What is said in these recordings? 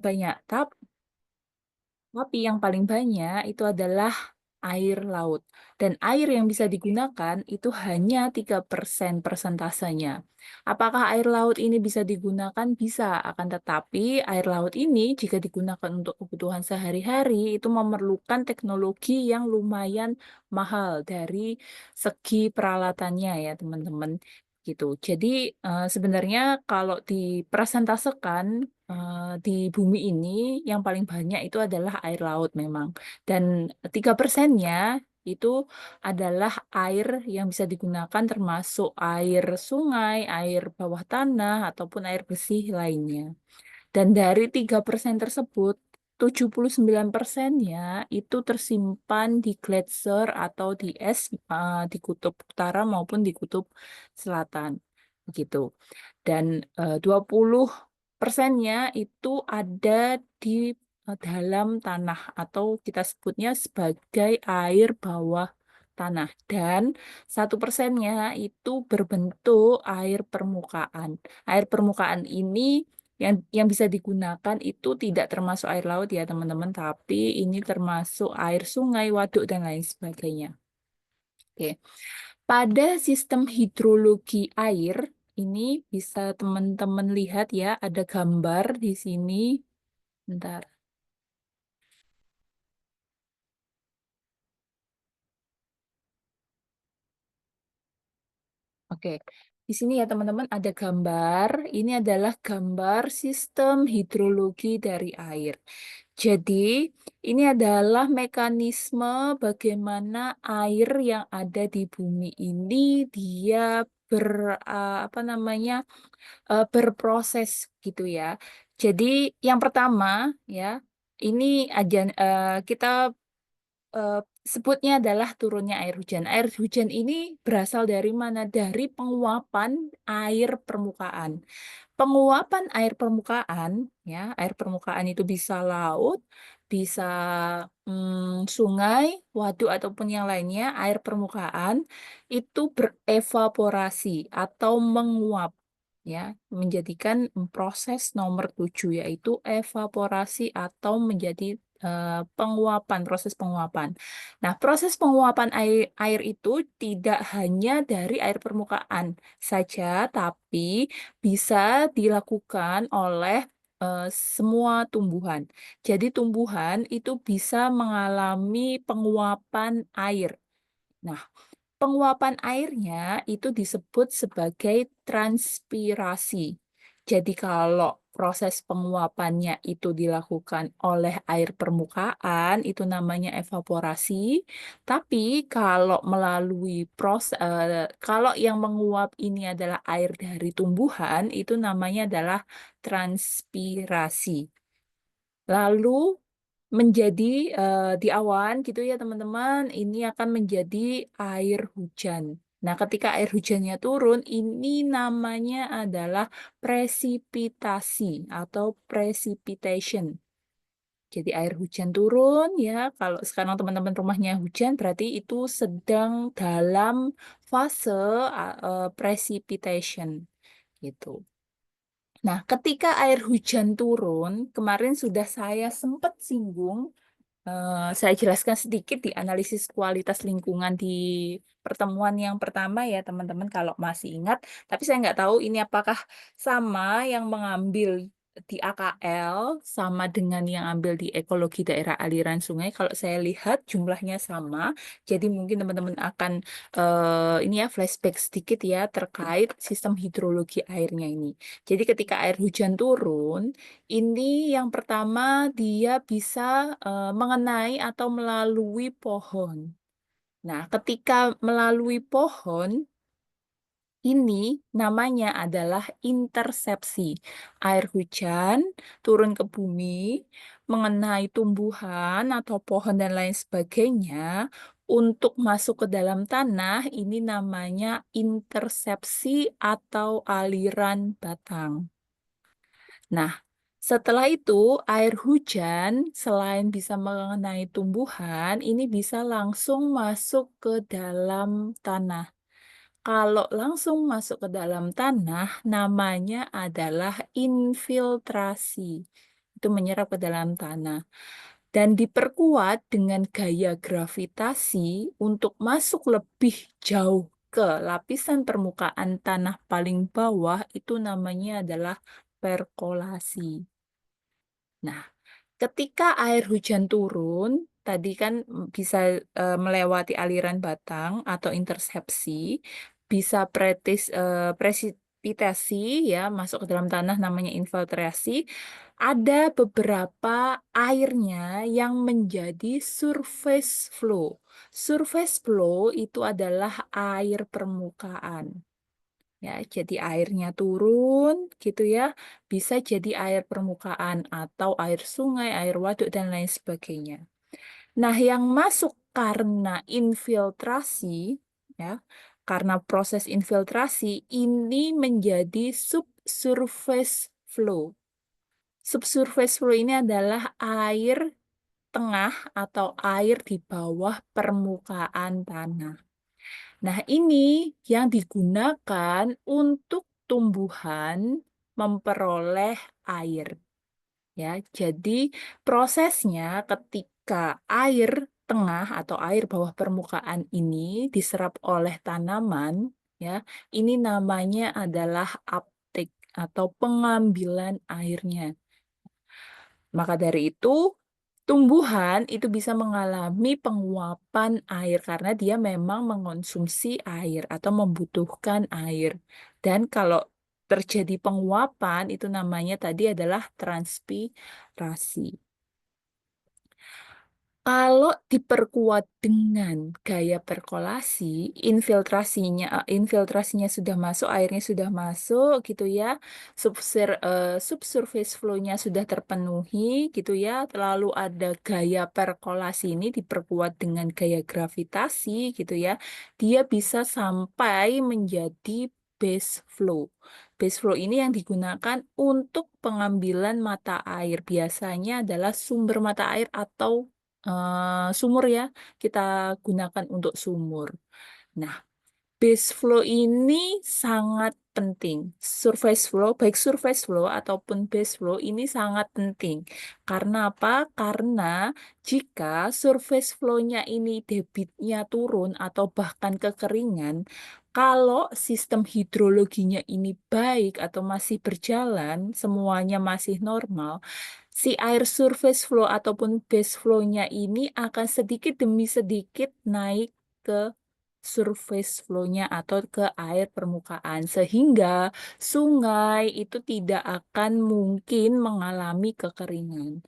banyak, tapi yang paling banyak itu adalah air laut. Dan air yang bisa digunakan itu hanya 3% persentasenya. Apakah air laut ini bisa digunakan? Bisa, akan tetapi air laut ini jika digunakan untuk kebutuhan sehari-hari itu memerlukan teknologi yang lumayan mahal dari segi peralatannya ya teman-teman. Gitu. Jadi sebenarnya kalau dipresentasekan di bumi ini yang paling banyak itu adalah air laut memang. Dan 3%-nya itu adalah air yang bisa digunakan termasuk air sungai, air bawah tanah, ataupun air bersih lainnya. Dan dari 3% tersebut, 79%-nya itu tersimpan di gletser atau di es di kutub utara maupun di kutub selatan. Begitu. Dan 20%-nya itu ada di dalam tanah atau kita sebutnya sebagai air bawah tanah. Dan 1%-nya itu berbentuk air permukaan. Air permukaan ini yang bisa digunakan itu tidak termasuk air laut ya teman-teman, tapi ini termasuk air sungai, waduk, dan lain sebagainya. Oke. Pada sistem hidrologi air, ini bisa teman-teman lihat ya, ada gambar di sini. Bentar. Oke. Di sini ya teman-teman ada gambar. Ini adalah gambar sistem hidrologi dari air. Jadi, ini adalah mekanisme bagaimana air yang ada di bumi ini dia apa namanya berproses gitu ya. Jadi yang pertama ya, ini aja kita sebutnya adalah turunnya air hujan. Air hujan ini berasal dari mana? Dari penguapan air permukaan. Penguapan air permukaan, ya, air permukaan itu bisa laut, bisa sungai, waduk ataupun yang lainnya, air permukaan itu berevaporasi atau menguap, ya, menjadikan proses nomor 7 yaitu evaporasi atau menjadi penguapan, proses penguapan. Nah, proses penguapan air itu tidak hanya dari air permukaan saja, tapi bisa dilakukan oleh semua tumbuhan. Jadi tumbuhan itu bisa mengalami penguapan air. Nah, penguapan airnya itu disebut sebagai transpirasi. Jadi kalau proses penguapannya itu dilakukan oleh air permukaan, itu namanya evaporasi. Tapi kalau melalui kalau yang menguap ini adalah air dari tumbuhan, itu namanya adalah transpirasi. Lalu menjadi di awan gitu ya teman-teman, ini akan menjadi air hujan. Nah, ketika air hujannya turun, ini namanya adalah presipitasi atau precipitation. Jadi air hujan turun ya, kalau sekarang teman-teman rumahnya hujan berarti itu sedang dalam fase precipitation gitu. Nah, ketika air hujan turun, kemarin sudah saya sempat singgung. Saya jelaskan sedikit di analisis kualitas lingkungan di pertemuan yang pertama ya teman-teman kalau masih ingat. Tapi saya nggak tahu ini apakah sama yang mengambil di AKL sama dengan yang ambil di ekologi daerah aliran sungai. Kalau saya lihat jumlahnya sama, jadi mungkin teman-teman akan ini ya flashback sedikit ya terkait sistem hidrologi airnya ini. Jadi ketika air hujan turun, ini yang pertama dia bisa mengenai atau melalui pohon. Nah, ketika melalui pohon, ini namanya adalah intersepsi. Air hujan turun ke bumi, mengenai tumbuhan atau pohon dan lain sebagainya. Untuk masuk ke dalam tanah, ini namanya intersepsi atau aliran batang. Nah, setelah itu air hujan selain bisa mengenai tumbuhan, ini bisa langsung masuk ke dalam tanah. Kalau langsung masuk ke dalam tanah, namanya adalah infiltrasi. itu menyerap ke dalam tanah. Dan diperkuat dengan gaya gravitasi untuk masuk lebih jauh ke lapisan permukaan tanah paling bawah, itu namanya adalah perkolasi. Nah, ketika air hujan turun, tadi kan bisa melewati aliran batang atau intersepsi, bisa presipitasi ya, masuk ke dalam tanah namanya infiltrasi. Ada beberapa airnya yang menjadi surface flow. Surface flow itu adalah air permukaan. Ya, jadi airnya turun gitu ya, bisa jadi air permukaan atau air sungai, air waduk dan lain sebagainya. Nah, yang masuk karena infiltrasi ya, karena proses infiltrasi ini menjadi subsurface flow. Subsurface flow ini adalah air tengah atau air di bawah permukaan tanah. Nah, ini yang digunakan untuk tumbuhan memperoleh air. Ya, jadi prosesnya ketika air tengah atau air bawah permukaan ini diserap oleh tanaman, ya, ini namanya adalah uptake atau pengambilan airnya. Maka dari itu, tumbuhan itu bisa mengalami penguapan air karena dia memang mengonsumsi air atau membutuhkan air. Dan kalau terjadi penguapan, itu namanya tadi adalah transpirasi. Kalau diperkuat dengan gaya perkolasi, infiltrasinya sudah masuk, airnya sudah masuk gitu ya, subsurface flow-nya sudah terpenuhi gitu ya, lalu ada gaya perkolasi ini diperkuat dengan gaya gravitasi gitu ya, dia bisa sampai menjadi base flow. Base flow ini yang digunakan untuk pengambilan mata air, biasanya adalah sumber mata air atau sumur ya, kita gunakan untuk sumur. Nah, base flow ini sangat penting. Surface flow, baik surface flow ataupun base flow ini sangat penting. Karena apa? Karena jika surface flow-nya ini debitnya turun atau bahkan kekeringan, kalau sistem hidrologinya ini baik atau masih berjalan, semuanya masih normal, si air surface flow ataupun base flow-nya ini akan sedikit demi sedikit naik ke surface flow-nya atau ke air permukaan sehingga sungai itu tidak akan mungkin mengalami kekeringan.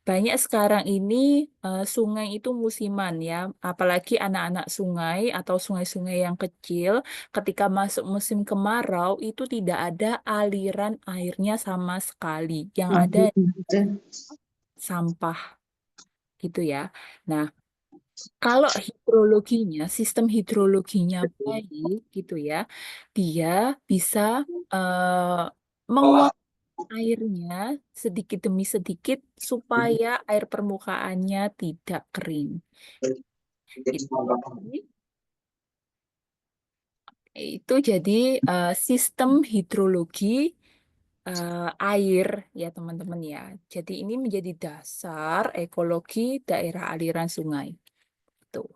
Banyak sekarang ini sungai itu musiman ya, apalagi anak-anak sungai atau sungai-sungai yang kecil ketika masuk musim kemarau itu tidak ada aliran airnya sama sekali. Yang ada sampah gitu ya. Nah, kalau hidrologinya, sistem hidrologinya baik gitu ya, dia bisa menguap airnya sedikit demi sedikit supaya air permukaannya tidak kering. Itu itu jadi sistem hidrologi air ya teman-teman ya. Jadi ini menjadi dasar ekologi daerah aliran sungai. Tuh.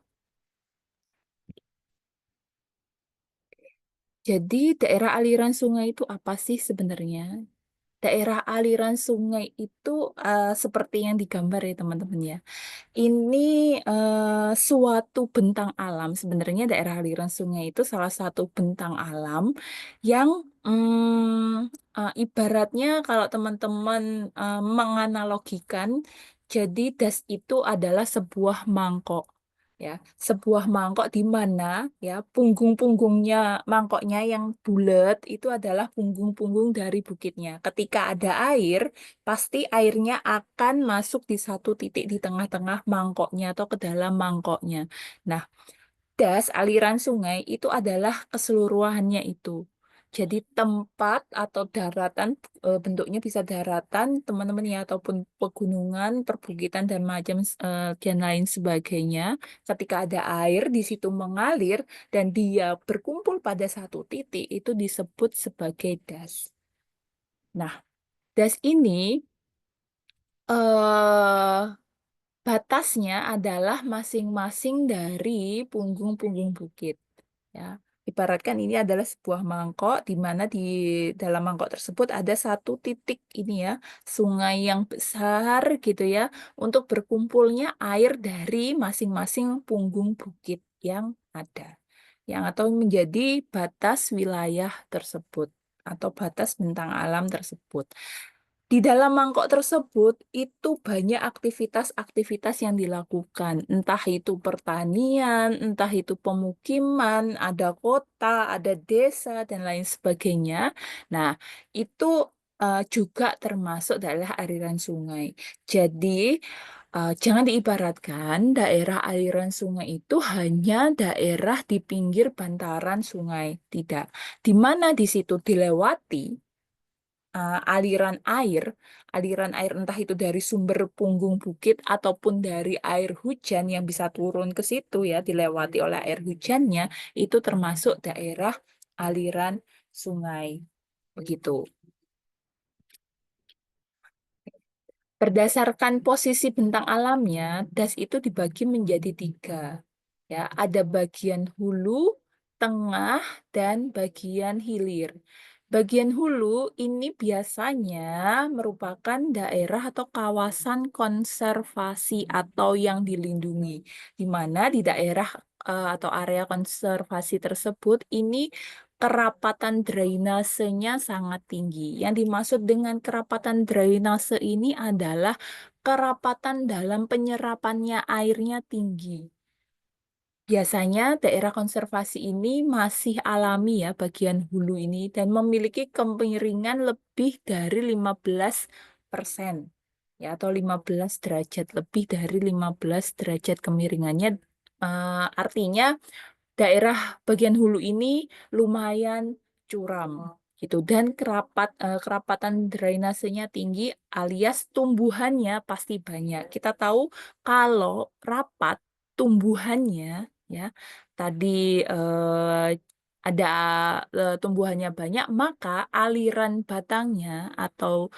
Jadi daerah aliran sungai itu apa sih sebenarnya? Daerah aliran sungai itu seperti yang digambar ya teman-teman ya. Ini suatu bentang alam. Sebenarnya daerah aliran sungai itu salah satu bentang alam yang ibaratnya kalau teman-teman menganalogikan, jadi das itu adalah sebuah mangkok. Ya, sebuah mangkok di mana ya punggung-punggungnya mangkoknya yang bulat itu adalah punggung-punggung dari bukitnya. Ketika ada air, pasti airnya akan masuk di satu titik di tengah-tengah mangkoknya atau ke dalam mangkoknya. Nah, das aliran sungai itu adalah keseluruhannya itu. Jadi tempat atau daratan bentuknya bisa daratan teman-teman ya ataupun pegunungan, perbukitan dan macam dan lain sebagainya. Ketika ada air di situ mengalir dan dia berkumpul pada satu titik itu disebut sebagai das. Nah, das ini batasnya adalah masing-masing dari punggung-punggung bukit, ya. Ibaratkan ini adalah sebuah mangkok, di mana di dalam mangkok tersebut ada satu titik ini ya, sungai yang besar gitu ya, untuk berkumpulnya air dari masing-masing punggung bukit yang ada. Yang atau menjadi batas wilayah tersebut, atau batas bentang alam tersebut. Di dalam mangkok tersebut, itu banyak aktivitas-aktivitas yang dilakukan, entah itu pertanian, entah itu pemukiman, ada kota, ada desa, dan lain sebagainya. Nah, itu, juga termasuk daerah aliran sungai. Jadi, jangan diibaratkan daerah aliran sungai itu hanya daerah di pinggir bantaran sungai, tidak. Di mana di situ dilewati aliran air entah itu dari sumber punggung bukit ataupun dari air hujan yang bisa turun ke situ ya, dilewati oleh air hujannya, itu termasuk daerah aliran sungai. Begitu. Berdasarkan posisi bentang alamnya, das itu dibagi menjadi tiga. Ya, ada bagian hulu, tengah, dan bagian hilir. Bagian hulu ini biasanya merupakan daerah atau kawasan konservasi atau yang dilindungi, di mana di daerah atau area konservasi tersebut ini kerapatan drainasenya sangat tinggi. Yang dimaksud dengan kerapatan drainase ini adalah kerapatan dalam penyerapannya airnya tinggi. Biasanya daerah konservasi ini masih alami ya bagian hulu ini dan memiliki kemiringan lebih dari 15% ya, atau 15 derajat, lebih dari 15 derajat kemiringannya. Artinya daerah bagian hulu ini lumayan curam gitu, dan kerapatan drainasenya tinggi alias tumbuhannya pasti banyak. Kita tahu kalau rapat tumbuhannya ya tadi ada tumbuhannya banyak, maka aliran batangnya atau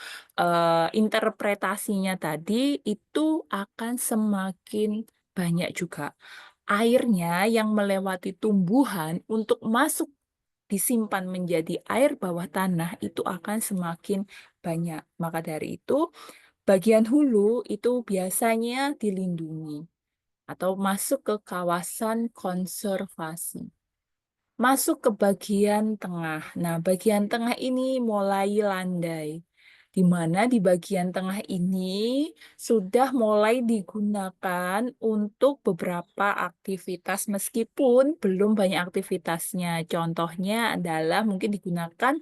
interpretasinya tadi itu akan semakin banyak juga. Airnya yang melewati tumbuhan untuk masuk disimpan menjadi air bawah tanah itu akan semakin banyak. Maka dari itu, bagian hulu itu biasanya dilindungi atau masuk ke kawasan konservasi. Masuk ke bagian tengah. Nah, bagian tengah ini mulai landai, di mana di bagian tengah ini sudah mulai digunakan untuk beberapa aktivitas meskipun belum banyak aktivitasnya. Contohnya adalah mungkin digunakan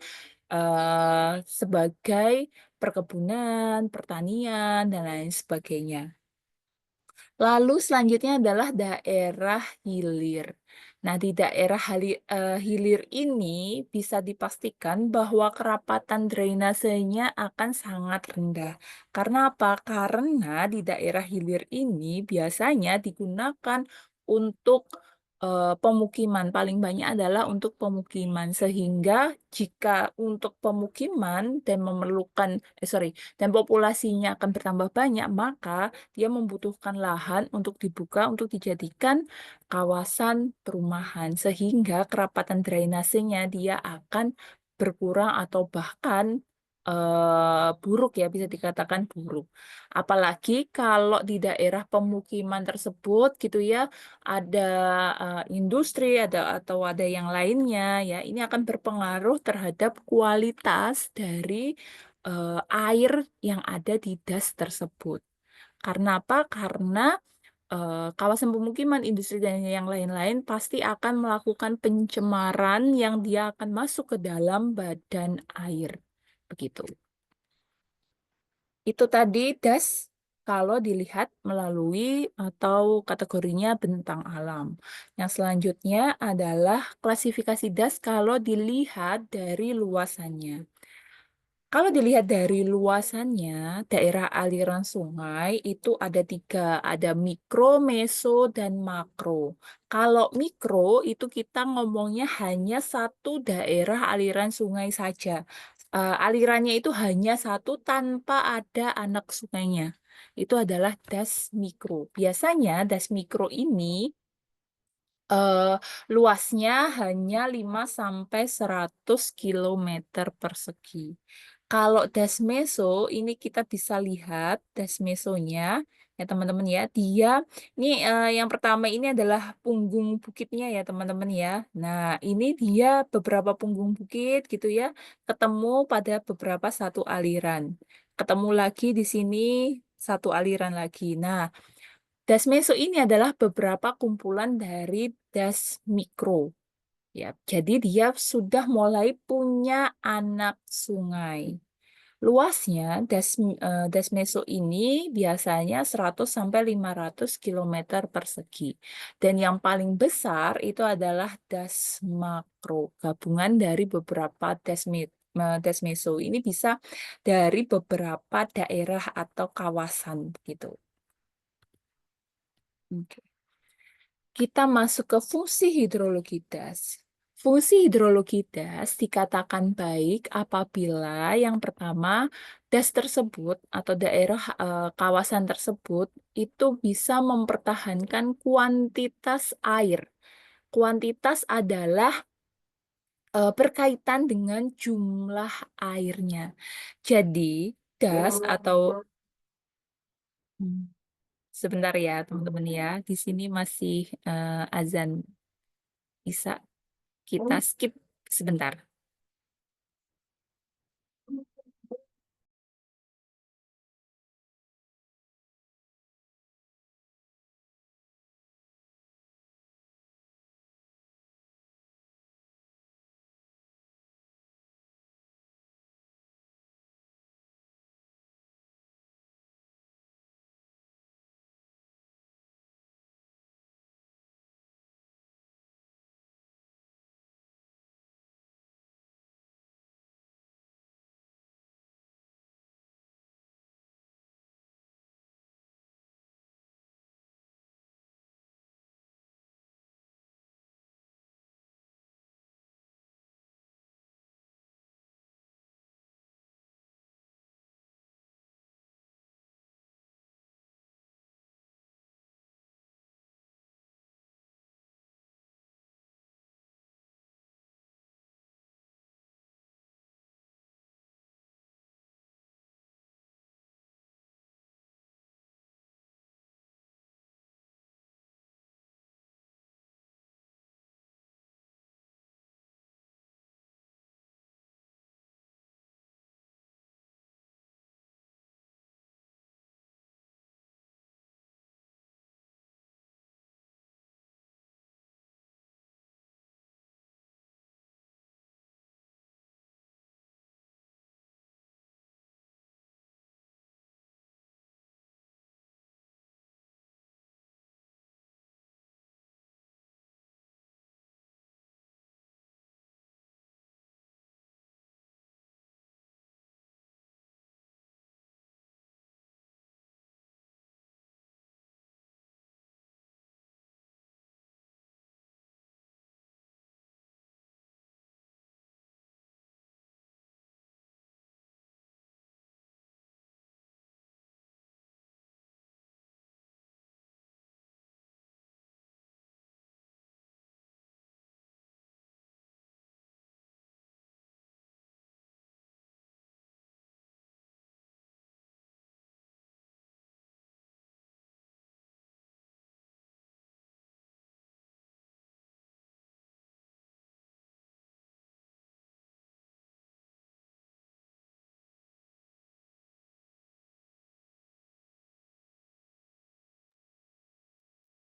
sebagai perkebunan, pertanian, dan lain sebagainya. Lalu selanjutnya adalah daerah hilir. Nah, di daerah hilir ini bisa dipastikan bahwa kerapatan drainasenya akan sangat rendah. Karena apa? Karena di daerah hilir ini biasanya digunakan untuk pemukiman. Paling banyak adalah untuk pemukiman. Sehingga jika untuk pemukiman dan dan populasinya akan bertambah banyak, maka dia membutuhkan lahan untuk dibuka untuk dijadikan kawasan perumahan, sehingga kerapatan drainasenya dia akan berkurang atau bahkan buruk ya, bisa dikatakan buruk. Apalagi kalau di daerah pemukiman tersebut gitu ya, ada industri atau ada yang lainnya ya, ini akan berpengaruh terhadap kualitas dari air yang ada di das tersebut. Karena apa? Karena kawasan pemukiman, industri, dan yang lain-lain pasti akan melakukan pencemaran yang dia akan masuk ke dalam badan air. Begitu. Itu tadi das kalau dilihat melalui atau kategorinya bentang alam. Yang selanjutnya adalah klasifikasi das kalau dilihat dari luasannya. Kalau dilihat dari luasannya, daerah aliran sungai itu ada tiga, ada mikro, meso, dan makro. Kalau mikro itu kita ngomongnya hanya satu daerah aliran sungai saja. alirannya itu hanya satu tanpa ada anak sungainya. Itu adalah das mikro. Biasanya das mikro ini Eee, luasnya hanya 5 sampai 100 kilometer persegi. Kalau das meso ini kita bisa lihat das mesonya ya teman-teman ya, dia ini, yang pertama ini adalah punggung bukitnya ya teman-teman ya. Nah ini dia beberapa punggung bukit gitu ya, ketemu pada beberapa satu aliran. Ketemu lagi di sini, satu aliran lagi. Nah das meso ini adalah beberapa kumpulan dari das mikro, ya. Jadi dia sudah mulai punya anak sungai. Luasnya das meso ini biasanya 100 sampai 500 kilometer persegi. Dan yang paling besar itu adalah das makro, gabungan dari beberapa das meso. Ini bisa dari beberapa daerah atau kawasan gitu. Oke. Kita masuk ke fungsi hidrologi das. Fungsi hidrologi das dikatakan baik apabila yang pertama das tersebut atau daerah kawasan tersebut itu bisa mempertahankan kuantitas air. Kuantitas adalah berkaitan dengan jumlah airnya. Jadi das atau Hmm, sebentar ya teman-teman ya, di sini masih azan Isa. Kita skip sebentar.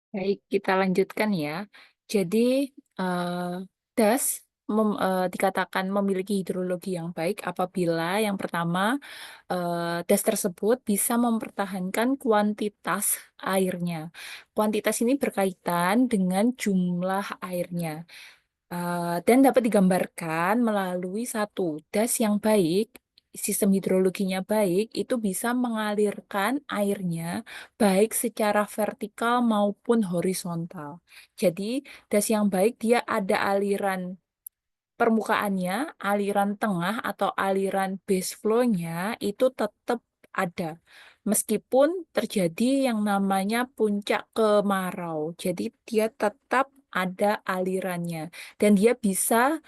Baik, kita lanjutkan ya. Jadi, eh, das dikatakan memiliki hidrologi yang baik apabila yang pertama das tersebut bisa mempertahankan kuantitas airnya. Kuantitas ini berkaitan dengan jumlah airnya. Dan dapat digambarkan melalui satu das yang baik, sistem hidrologinya baik, itu bisa mengalirkan airnya baik secara vertikal maupun horizontal. Jadi, das yang baik dia ada aliran permukaannya, aliran tengah atau aliran base flow-nya itu tetap ada. Meskipun terjadi yang namanya puncak kemarau. Jadi dia tetap ada alirannya dan dia bisa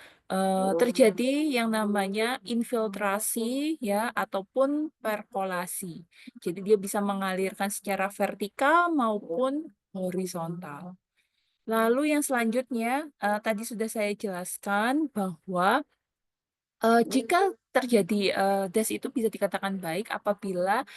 terjadi yang namanya infiltrasi ya ataupun perkolasi. Jadi dia bisa mengalirkan secara vertikal maupun horizontal. Lalu yang selanjutnya, tadi sudah saya jelaskan bahwa, jika terjadi, das itu bisa dikatakan baik apabila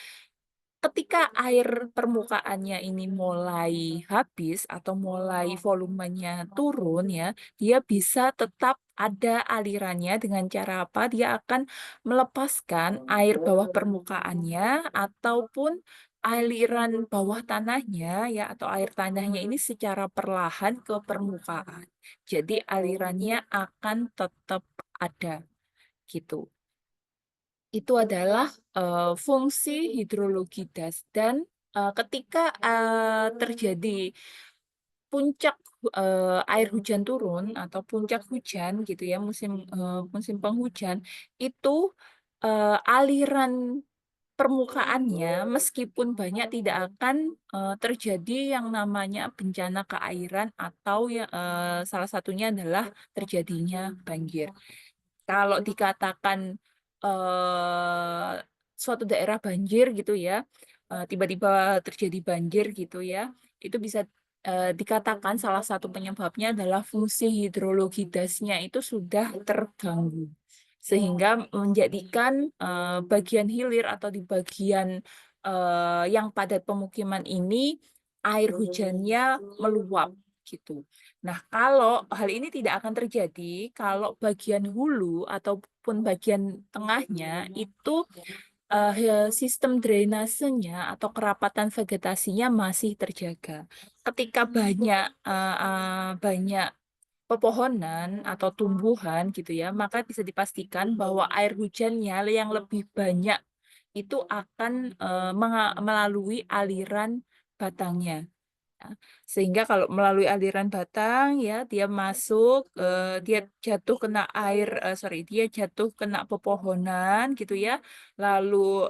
ketika air permukaannya ini mulai habis atau mulai volumenya turun ya, dia bisa tetap ada alirannya dengan cara apa? Dia akan melepaskan air bawah permukaannya ataupun aliran bawah tanahnya ya atau air tanahnya ini secara perlahan ke permukaan. Jadi alirannya akan tetap ada gitu. Itu adalah, fungsi hidrologi das dan, ketika, terjadi puncak, air hujan turun atau puncak hujan gitu ya, musim penghujan, itu, aliran permukaannya meskipun banyak tidak akan, terjadi yang namanya bencana keairan atau ya, salah satunya adalah terjadinya banjir. Kalau dikatakan, suatu daerah banjir gitu ya, tiba-tiba terjadi banjir gitu ya, itu bisa, dikatakan salah satu penyebabnya adalah fungsi hidrologi dasnya itu sudah terganggu. Sehingga menjadikan, bagian hilir atau di bagian, yang padat pemukiman ini, air hujannya meluap, gitu. Nah, kalau hal ini tidak akan terjadi kalau bagian hulu ataupun bagian tengahnya itu, sistem drainasenya atau kerapatan vegetasinya masih terjaga. Ketika banyak pepohonan atau tumbuhan gitu ya, maka bisa dipastikan bahwa air hujannya yang lebih banyak itu akan, melalui aliran batangnya. Ya, sehingga kalau melalui aliran batang ya, dia masuk, dia jatuh kena air sorry, dia jatuh kena pepohonan gitu ya, lalu,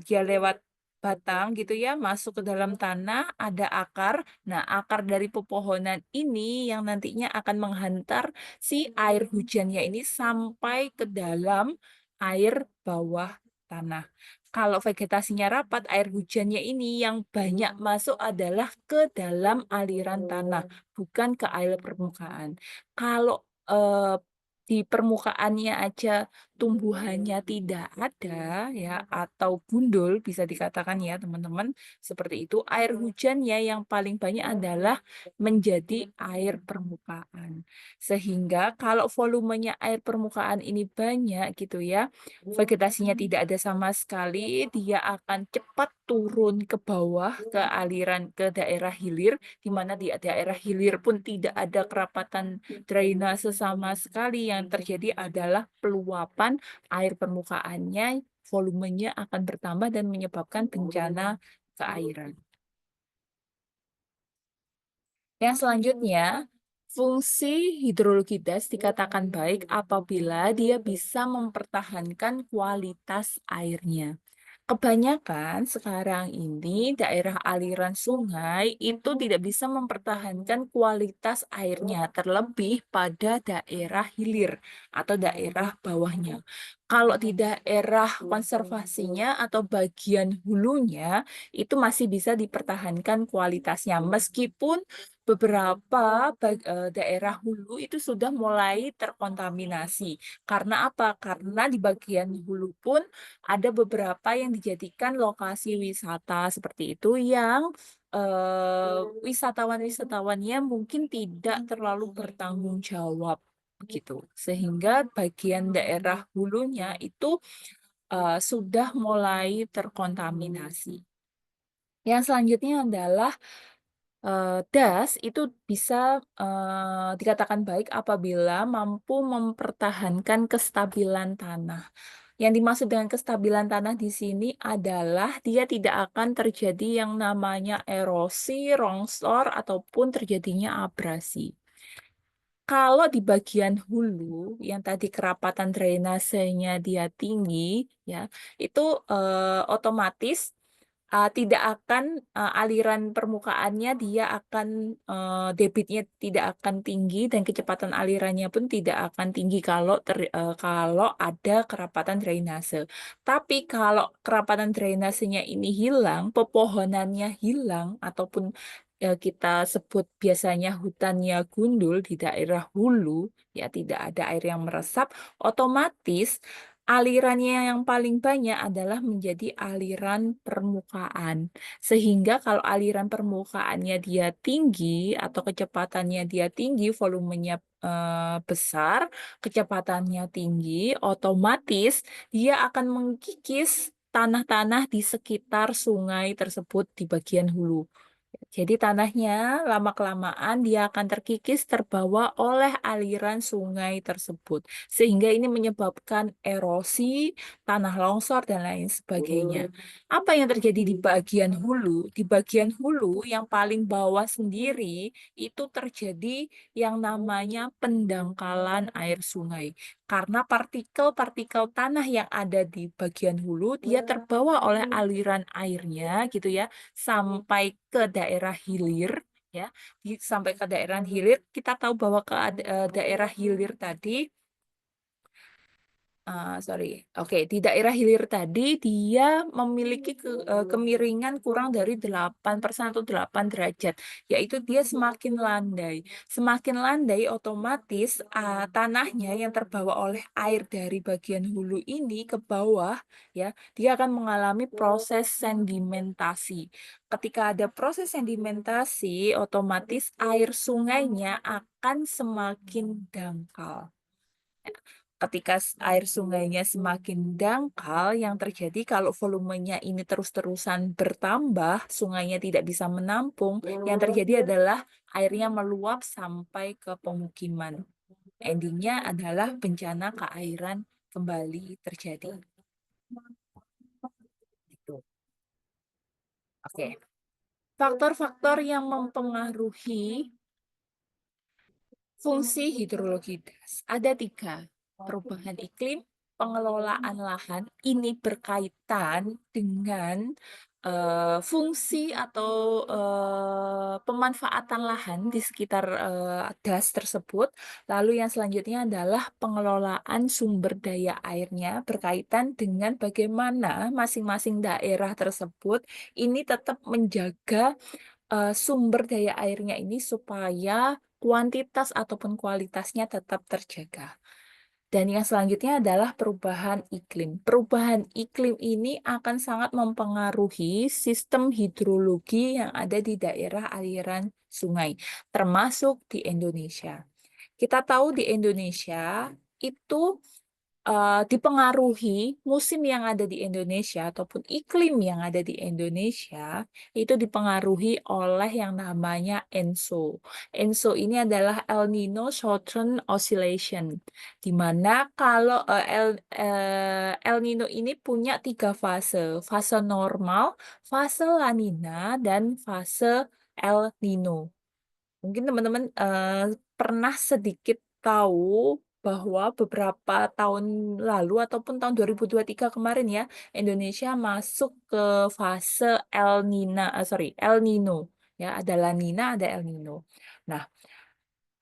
dia lewat batang gitu ya, masuk ke dalam tanah, ada akar. Nah, akar dari pepohonan ini yang nantinya akan menghantar si air hujannya ini sampai ke dalam air bawah tanah. Kalau vegetasinya rapat, air hujannya ini yang banyak masuk adalah ke dalam aliran tanah, bukan ke air permukaan. Kalau, di permukaannya aja tumbuhannya tidak ada ya, atau gundul bisa dikatakan ya teman-teman, seperti itu, air hujannya yang paling banyak adalah menjadi air permukaan. Sehingga kalau volumenya air permukaan ini banyak gitu ya, vegetasinya tidak ada sama sekali, dia akan cepat turun ke bawah, ke aliran ke daerah hilir, di mana di daerah hilir pun tidak ada kerapatan drainase sama sekali, yang terjadi adalah peluapan air permukaannya, volumenya akan bertambah dan menyebabkan bencana keairan. Yang selanjutnya, fungsi hidrologi das dikatakan baik apabila dia bisa mempertahankan kualitas airnya. Kebanyakan sekarang ini daerah aliran sungai itu tidak bisa mempertahankan kualitas airnya, terlebih pada daerah hilir atau daerah bawahnya. Kalau di daerah konservasinya atau bagian hulunya, itu masih bisa dipertahankan kualitasnya, meskipun beberapa daerah hulu itu sudah mulai terkontaminasi. Karena apa? Karena di bagian hulu pun ada beberapa yang dijadikan lokasi wisata seperti itu yang, wisatawan-wisatawannya mungkin tidak terlalu bertanggung jawab, begitu. Sehingga bagian daerah hulunya itu, sudah mulai terkontaminasi. Yang selanjutnya adalah, das itu bisa, dikatakan baik apabila mampu mempertahankan kestabilan tanah. Yang dimaksud dengan kestabilan tanah di sini adalah dia tidak akan terjadi yang namanya erosi, longsor, ataupun terjadinya abrasi. Kalau di bagian hulu yang tadi kerapatan drainasenya dia tinggi, ya, itu otomatis tidak akan aliran permukaannya dia akan debitnya tidak akan tinggi dan kecepatan alirannya pun tidak akan tinggi kalau ada kerapatan drainase. Tapi kalau kerapatan drainasenya ini hilang, pepohonannya hilang ataupun kita sebut biasanya hutannya gundul di daerah hulu, ya tidak ada air yang meresap, otomatis alirannya yang paling banyak adalah menjadi aliran permukaan. Sehingga kalau aliran permukaannya dia tinggi atau kecepatannya dia tinggi, volumenya besar, kecepatannya tinggi, otomatis dia akan mengkikis tanah-tanah di sekitar sungai tersebut di bagian hulu. Jadi tanahnya lama-kelamaan dia akan terkikis terbawa oleh aliran sungai tersebut. Sehingga ini menyebabkan erosi, tanah longsor, dan lain sebagainya. Apa yang terjadi di bagian hulu? Di bagian hulu yang paling bawah sendiri itu terjadi yang namanya pendangkalan air sungai. Karena partikel-partikel tanah yang ada di bagian hulu dia terbawa oleh aliran airnya gitu ya sampai ke daerah hilir ya sampai ke daerah hilir kita tahu bahwa daerah hilir tadi sorry. Oke, di daerah hilir tadi dia memiliki kemiringan kurang dari 8% atau 8 derajat, yaitu dia semakin landai. Semakin landai otomatis tanahnya yang terbawa oleh air dari bagian hulu ini ke bawah ya, dia akan mengalami proses sedimentasi. Ketika ada proses sedimentasi, otomatis air sungainya akan semakin dangkal. Ketika air sungainya semakin dangkal, yang terjadi kalau volumenya ini terus-terusan bertambah, sungainya tidak bisa menampung, yang terjadi adalah airnya meluap sampai ke pemukiman. Endingnya adalah bencana keairan kembali terjadi. Gitu. Oke. Faktor-faktor yang mempengaruhi fungsi hidrologi das ada 3. Perubahan iklim, pengelolaan lahan, ini berkaitan dengan fungsi atau pemanfaatan lahan di sekitar das tersebut. Lalu yang selanjutnya adalah pengelolaan sumber daya airnya berkaitan dengan bagaimana masing-masing daerah tersebut ini tetap menjaga sumber daya airnya ini supaya kuantitas ataupun kualitasnya tetap terjaga. Dan yang selanjutnya adalah perubahan iklim. Perubahan iklim ini akan sangat mempengaruhi sistem hidrologi yang ada di daerah aliran sungai, termasuk di Indonesia. Kita tahu di Indonesia itu dipengaruhi musim yang ada di Indonesia ataupun iklim yang ada di Indonesia itu dipengaruhi oleh yang namanya ENSO. ENSO ini adalah El Nino Southern Oscillation, di mana kalau El Nino ini punya 3 fase, fase normal, fase La Nina, dan fase El Nino. Mungkin teman-teman pernah sedikit tahu bahwa beberapa tahun lalu ataupun tahun 2023 kemarin ya, Indonesia masuk ke fase El Nino. Ya, ada La Nina, ada El Nino. Nah,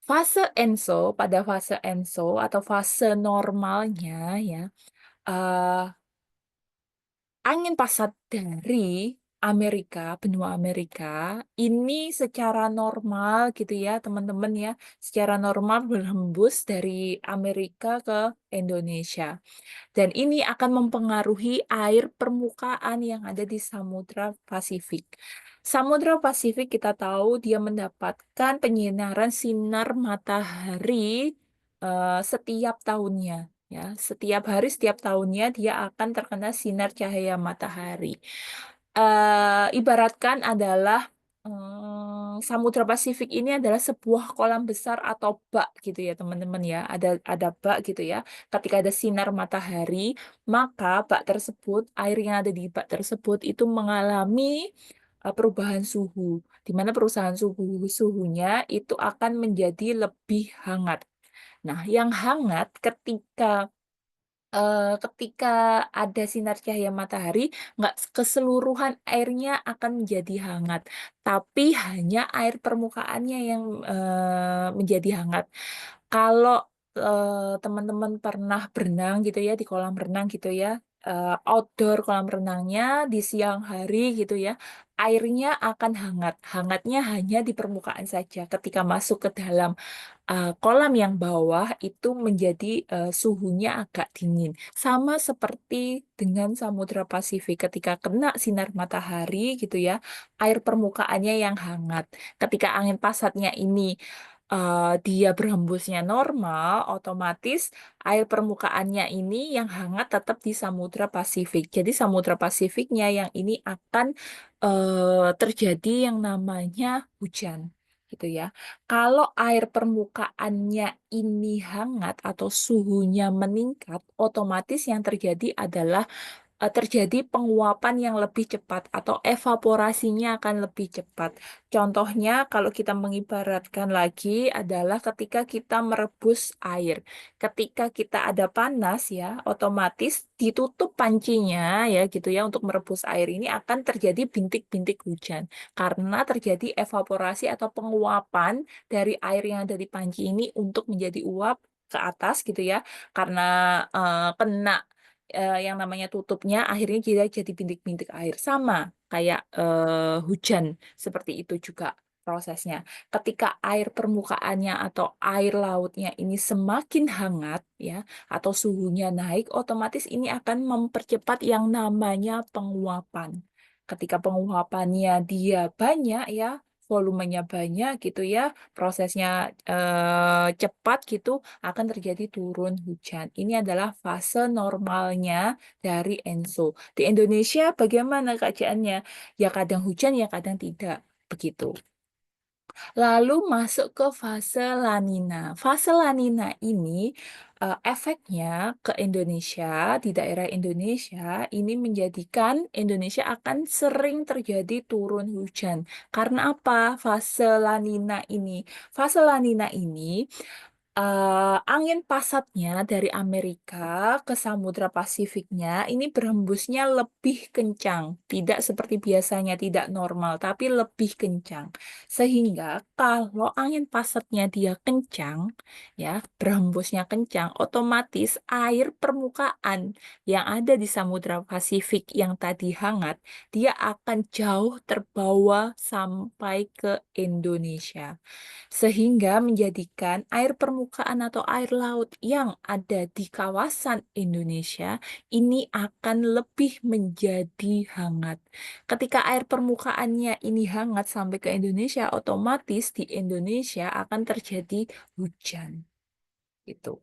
pada fase ENSO atau fase normalnya ya, eh, angin pasat dari benua Amerika, ini secara normal gitu ya, teman-teman ya, secara normal berhembus dari Amerika ke Indonesia. Dan ini akan mempengaruhi air permukaan yang ada di Samudra Pasifik. Samudra Pasifik kita tahu dia mendapatkan penyinaran sinar matahari setiap tahunnya. Ya, setiap hari, setiap tahunnya dia akan terkena sinar cahaya matahari. Ibaratkan adalah Samudra Pasifik ini adalah sebuah kolam besar atau bak gitu ya teman-teman ya. Ada bak gitu ya. Ketika ada sinar matahari, maka bak tersebut, air yang ada di bak tersebut itu mengalami perubahan suhu, di mana perubahan suhunya itu akan menjadi lebih hangat. Nah, yang hangat ketika ada sinar cahaya matahari, nggak keseluruhan airnya akan menjadi hangat, tapi hanya air permukaannya yang, menjadi hangat. Kalau, teman-teman pernah berenang gitu ya, di kolam renang gitu ya, outdoor kolam renangnya di siang hari gitu ya, airnya akan hangat, hangatnya hanya di permukaan saja. Ketika masuk ke dalam kolam yang bawah itu menjadi, suhunya agak dingin. Sama seperti dengan Samudra Pasifik, ketika kena sinar matahari gitu ya, air permukaannya yang hangat. Ketika angin pasatnya ini, dia berhembusnya normal, otomatis air permukaannya ini yang hangat tetap di Samudra Pasifik. Jadi Samudra Pasifiknya yang ini akan, terjadi yang namanya hujan, gitu ya. Kalau air permukaannya ini hangat atau suhunya meningkat, otomatis yang terjadi adalah terjadi penguapan yang lebih cepat atau evaporasinya akan lebih cepat. Contohnya kalau kita mengibaratkan lagi adalah ketika kita merebus air. Ketika kita ada panas ya, otomatis ditutup pancinya ya gitu ya untuk merebus air ini akan terjadi bintik-bintik hujan. Karena terjadi evaporasi atau penguapan dari air yang ada di panci ini untuk menjadi uap ke atas gitu ya. Karena kena yang namanya tutupnya akhirnya dia jadi bintik-bintik air. Sama kayak, hujan, seperti itu juga prosesnya. Ketika air permukaannya atau air lautnya ini semakin hangat ya, atau suhunya naik, otomatis ini akan mempercepat yang namanya penguapan. Ketika penguapannya dia banyak ya, volumenya banyak gitu ya, prosesnya, cepat gitu, akan terjadi turun hujan. Ini adalah fase normalnya dari ENSO. Di Indonesia bagaimana keadaannya? Ya kadang hujan, ya kadang tidak, begitu. Lalu masuk ke fase La Nina. Fase La Nina ini, efeknya ke Indonesia, di daerah Indonesia, ini menjadikan Indonesia akan sering terjadi turun hujan. Karena apa fase La Nina ini? Fase La Nina ini angin pasatnya dari Amerika ke Samudra Pasifiknya ini berhembusnya lebih kencang, tidak seperti biasanya, tidak normal, tapi lebih kencang. Sehingga kalau angin pasatnya dia kencang, ya, berhembusnya kencang, otomatis air permukaan yang ada di Samudra Pasifik yang tadi hangat, dia akan jauh terbawa sampai ke Indonesia. Sehingga menjadikan air permukaan atau air laut yang ada di kawasan Indonesia ini akan lebih menjadi hangat. Ketika air permukaannya ini hangat sampai ke Indonesia, otomatis di Indonesia akan terjadi hujan. Gitu.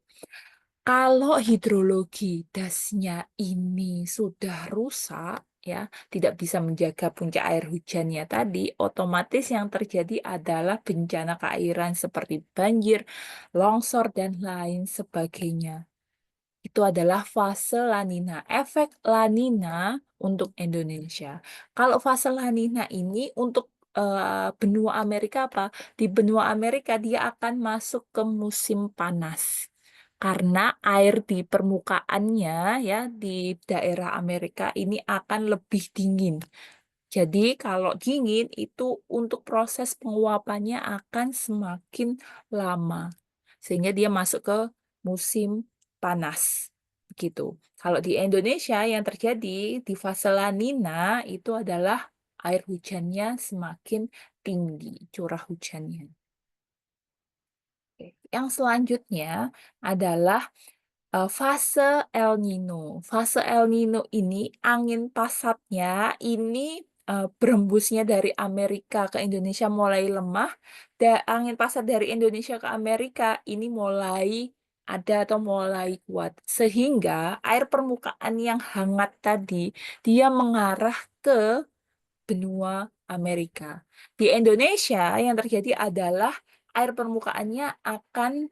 Kalau hidrologi dasnya ini sudah rusak, ya, tidak bisa menjaga puncak air hujannya tadi, otomatis yang terjadi adalah bencana keairan seperti banjir, longsor, dan lain sebagainya. Itu adalah fase La Nina, efek La Nina untuk Indonesia. Kalau fase La Nina ini untuk benua Amerika apa? Di benua Amerika dia akan masuk ke musim panas. Karena air di permukaannya ya di daerah Amerika ini akan lebih dingin. Jadi kalau dingin itu untuk proses penguapannya akan semakin lama. Sehingga dia masuk ke musim panas. Begitu. Kalau di Indonesia yang terjadi di fase La Nina itu adalah air hujannya semakin tinggi, curah hujannya. Oke. Yang selanjutnya adalah fase El Nino. Fase El Nino ini angin pasatnya ini, berhembusnya dari Amerika ke Indonesia mulai lemah, angin pasat dari Indonesia ke Amerika ini mulai ada atau mulai kuat. Sehingga air permukaan yang hangat tadi, dia mengarah ke benua Amerika. Di Indonesia yang terjadi adalah air permukaannya akan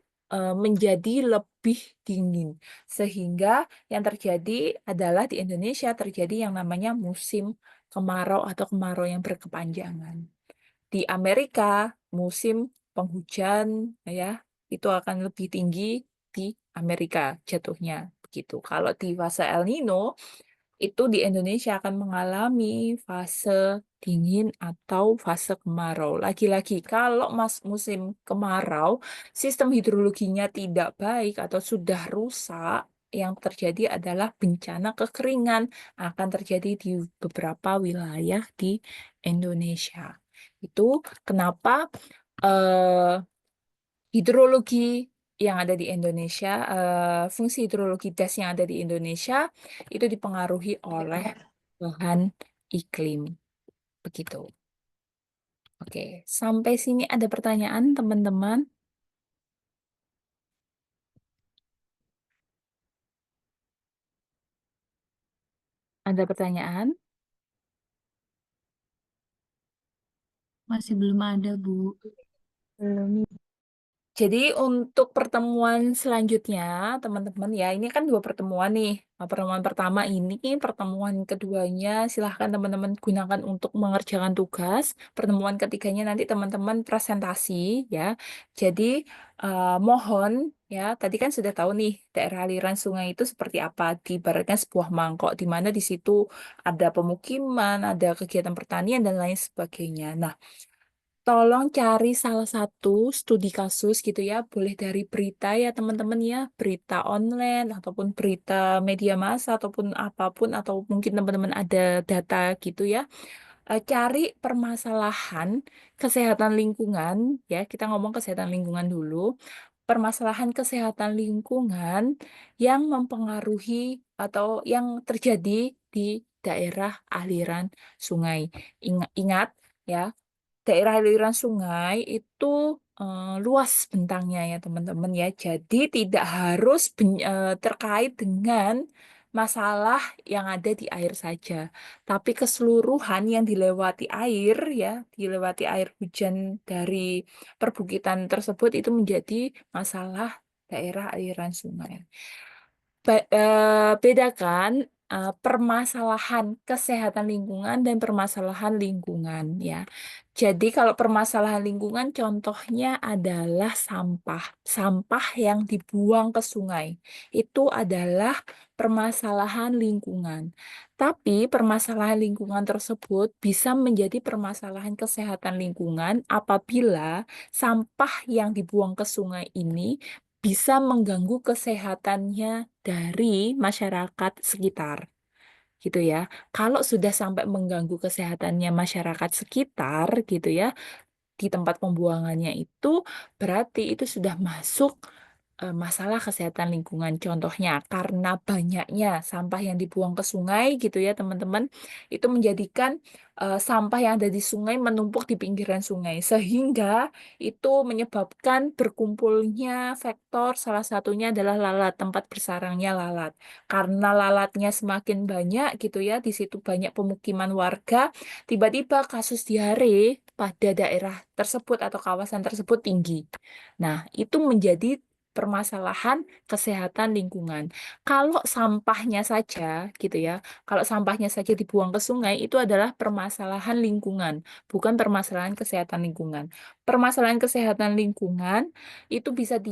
menjadi lebih dingin. Sehingga yang terjadi adalah di Indonesia terjadi yang namanya musim kemarau atau kemarau yang berkepanjangan. Di Amerika, musim penghujan ya itu akan lebih tinggi di Amerika jatuhnya begitu. Kalau di fase El Nino itu di Indonesia akan mengalami fase dingin atau fase kemarau. Lagi-lagi, kalau musim kemarau, sistem hidrologinya tidak baik atau sudah rusak, yang terjadi adalah bencana kekeringan akan terjadi di beberapa wilayah di Indonesia. Itu kenapa eh, hidrologi yang ada di Indonesia, fungsi hidrologi das yang ada di Indonesia itu dipengaruhi oleh bahan iklim. Begitu. Oke, sampai sini ada pertanyaan, teman-teman? Ada pertanyaan? Masih belum ada, Bu. Belum. Jadi untuk pertemuan selanjutnya, teman-teman ya, ini kan dua pertemuan nih. Nah, pertemuan pertama ini, pertemuan keduanya silahkan teman-teman gunakan untuk mengerjakan tugas. Pertemuan ketiganya nanti teman-teman presentasi ya. Jadi mohon ya, tadi kan sudah tahu nih daerah aliran sungai itu seperti apa. Diibaratkan sebuah mangkok di mana di situ ada pemukiman, ada kegiatan pertanian dan lain sebagainya. Nah, tolong cari salah satu studi kasus gitu ya, boleh dari berita ya teman-teman ya, berita online ataupun berita media massa ataupun apapun atau mungkin teman-teman ada data gitu ya. Cari permasalahan kesehatan lingkungan ya, kita ngomong kesehatan lingkungan dulu. Permasalahan kesehatan lingkungan yang mempengaruhi atau yang terjadi di daerah aliran sungai. Ingat ya, daerah aliran sungai itu luas bentangnya ya teman-teman ya. Jadi tidak harus terkait dengan masalah yang ada di air saja, tapi keseluruhan yang dilewati air ya, dilewati air hujan dari perbukitan tersebut itu menjadi masalah daerah aliran sungai. Bedakan permasalahan kesehatan lingkungan dan permasalahan lingkungan ya. Jadi kalau permasalahan lingkungan contohnya adalah sampah. Sampah yang dibuang ke sungai itu adalah permasalahan lingkungan. Tapi permasalahan lingkungan tersebut bisa menjadi permasalahan kesehatan lingkungan apabila sampah yang dibuang ke sungai ini bisa mengganggu kesehatannya dari masyarakat sekitar gitu ya. Kalau sudah sampai mengganggu kesehatannya masyarakat sekitar gitu ya, di tempat pembuangannya itu berarti itu sudah masuk masalah kesehatan lingkungan. Contohnya karena banyaknya sampah yang dibuang ke sungai gitu ya teman-teman, itu menjadikan sampah yang ada di sungai menumpuk di pinggiran sungai sehingga itu menyebabkan berkumpulnya vektor, salah satunya adalah lalat, tempat bersarangnya lalat. Karena lalatnya semakin banyak gitu ya, di situ banyak pemukiman warga, tiba-tiba kasus diare pada daerah tersebut atau kawasan tersebut tinggi. Nah, itu menjadi permasalahan kesehatan lingkungan. Kalau sampahnya saja, gitu ya, kalau sampahnya saja dibuang ke sungai, itu adalah permasalahan lingkungan, bukan permasalahan kesehatan lingkungan. Permasalahan kesehatan lingkungan itu bisa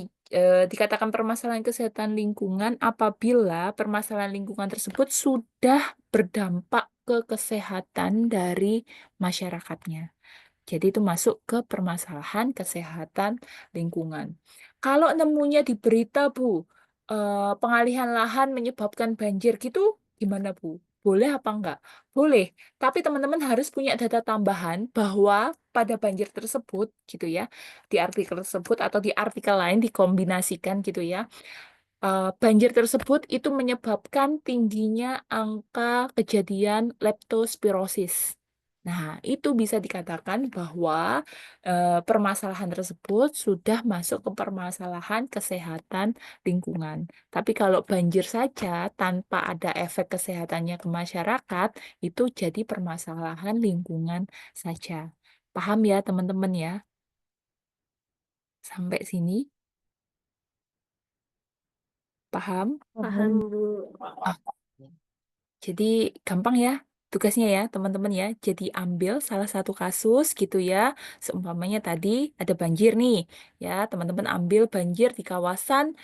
dikatakan permasalahan kesehatan lingkungan apabila permasalahan lingkungan tersebut sudah berdampak ke kesehatan dari masyarakatnya. Jadi itu masuk ke permasalahan kesehatan lingkungan. Kalau nemunya di berita, Bu, pengalihan lahan menyebabkan banjir gitu, gimana, Bu? Boleh apa enggak? Boleh. Tapi teman-teman harus punya data tambahan bahwa pada banjir tersebut, gitu ya, di artikel tersebut atau di artikel lain dikombinasikan gitu ya, banjir tersebut itu menyebabkan tingginya angka kejadian leptospirosis. Nah, itu bisa dikatakan bahwa permasalahan tersebut sudah masuk ke permasalahan kesehatan lingkungan. Tapi kalau banjir saja tanpa ada efek kesehatannya ke masyarakat, itu jadi permasalahan lingkungan saja. Paham ya, teman-teman ya? Sampai sini, paham? Paham, Bu. Ah, jadi gampang ya. tugasnya ya, teman-teman ya. Jadi ambil salah satu kasus gitu ya. Seumpamanya tadi ada banjir nih, ya. Teman-teman ambil banjir di kawasan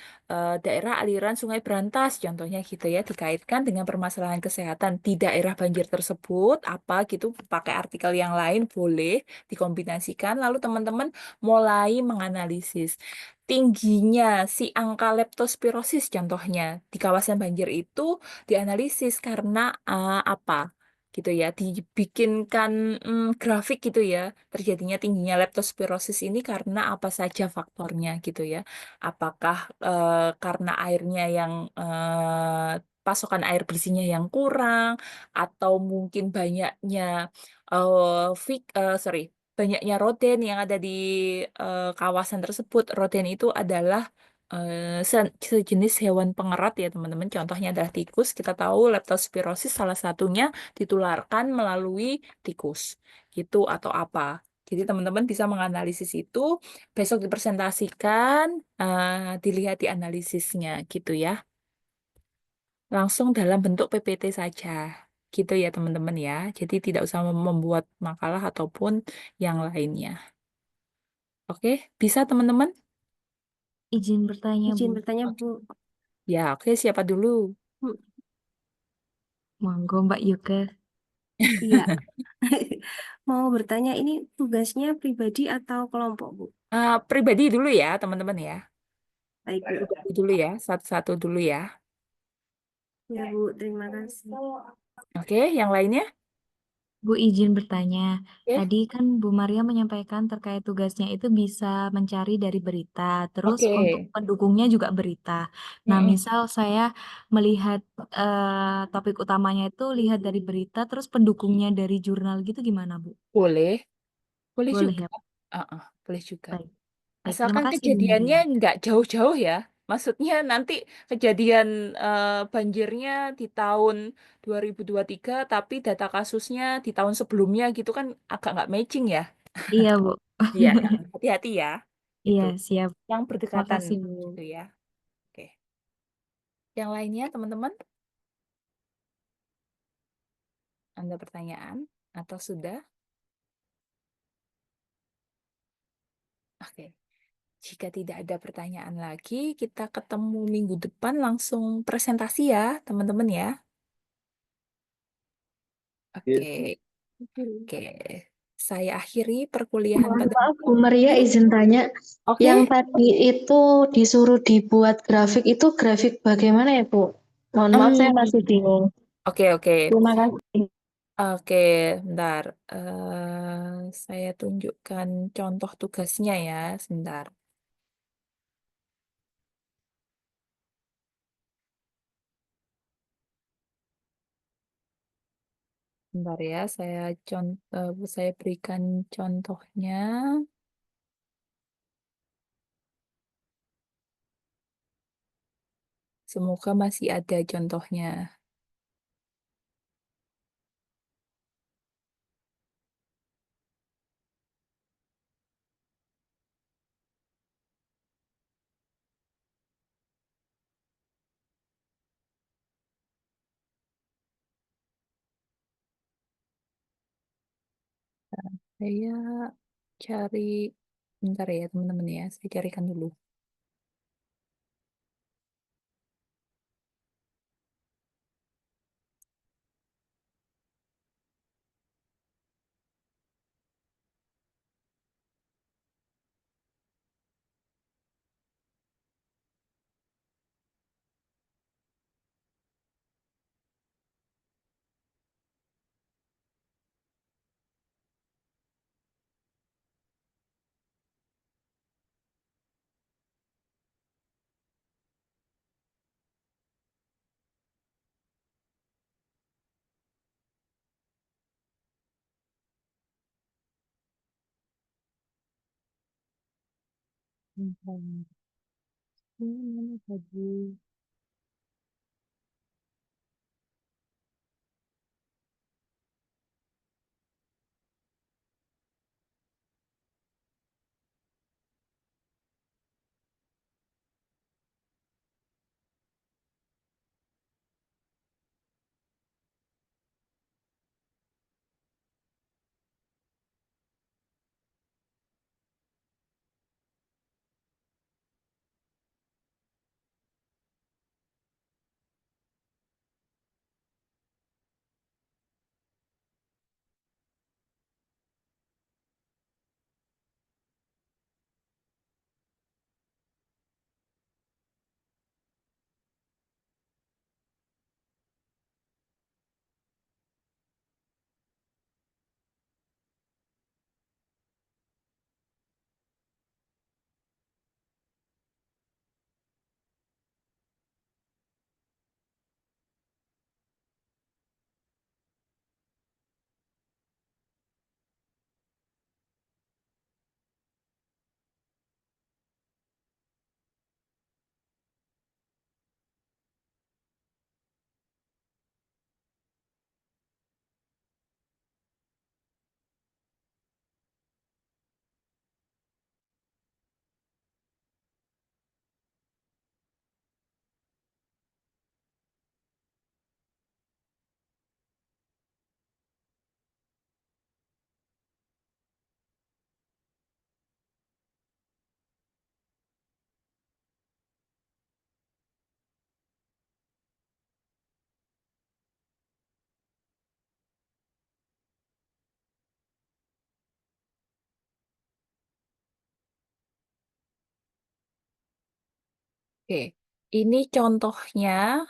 daerah aliran Sungai Berantas, contohnya gitu ya. Dikaitkan dengan permasalahan kesehatan di daerah banjir tersebut, apa gitu, pakai artikel yang lain boleh dikombinasikan. Lalu teman-teman mulai menganalisis tingginya si angka leptospirosis contohnya di kawasan banjir itu dianalisis karena apa gitu ya, dibikinkan grafik gitu ya, terjadinya tingginya leptospirosis ini karena apa saja faktornya gitu ya, apakah karena airnya yang pasokan air bersihnya yang kurang, atau mungkin banyaknya sorry, banyaknya roden yang ada di kawasan tersebut. Roden itu adalah sejenis hewan pengerat ya teman-teman. Contohnya adalah tikus. Kita tahu leptospirosis salah satunya ditularkan melalui tikus gitu atau apa. Jadi teman-teman bisa menganalisis itu, besok dipresentasikan, dilihat di analisisnya gitu ya. Langsung dalam bentuk PPT saja. Gitu ya teman-teman ya. Jadi tidak usah membuat makalah ataupun yang lainnya. Oke, bisa teman-teman? Izin bertanya, Izin Bu. bertanya, Bu. Ya, oke, siapa dulu? Hmm, Monggo, Mbak Yuka. Iya, mau bertanya ini tugasnya pribadi atau kelompok, Bu? Pribadi dulu ya, teman-teman ya. Baik, Bu. Pribadi dulu ya, satu-satu dulu ya. Ya, Bu, terima kasih. Oke, yang lainnya? Bu, izin bertanya. Oke. Tadi kan Bu Maria menyampaikan terkait tugasnya itu bisa mencari dari berita, terus Oke. untuk pendukungnya juga berita. Nah, Mm-mm. misal saya melihat topik utamanya itu lihat dari berita, terus pendukungnya dari jurnal gitu gimana, Bu? Boleh, boleh Boleh juga. ya, Pak? Boleh juga. Baik. Baik, terima Asalkan kasih Bu kejadiannya Maria. nggak jauh-jauh ya. Maksudnya nanti kejadian banjirnya di tahun 2023, tapi data kasusnya di tahun sebelumnya gitu kan agak nggak matching ya. Iya, Bu. Iya, hati-hati ya. Iya, Itu siap. yang berdekatan Makasih, Bu. gitu ya. Oke. Yang lainnya, teman-teman, ada pertanyaan atau sudah? Oke. Jika tidak ada pertanyaan lagi, kita ketemu minggu depan langsung presentasi ya, teman-teman ya. Oke. Oke. Saya akhiri perkuliahan Mohon pada maaf, hari Bu Maria, ini. izin tanya. Yang Oke. tadi itu disuruh dibuat grafik, itu grafik bagaimana ya, Bu? Mohon maaf, saya masih Em, bingung. Oke, oke. Terima kasih. Oke, bentar. Saya tunjukkan contoh tugasnya ya, sebentar. Bentar ya, saya berikan contohnya. Semoga masih ada contohnya. Saya cari, bentar ya teman-teman ya, saya carikan dulu. Hmm, mana tadi? Oke, ini contohnya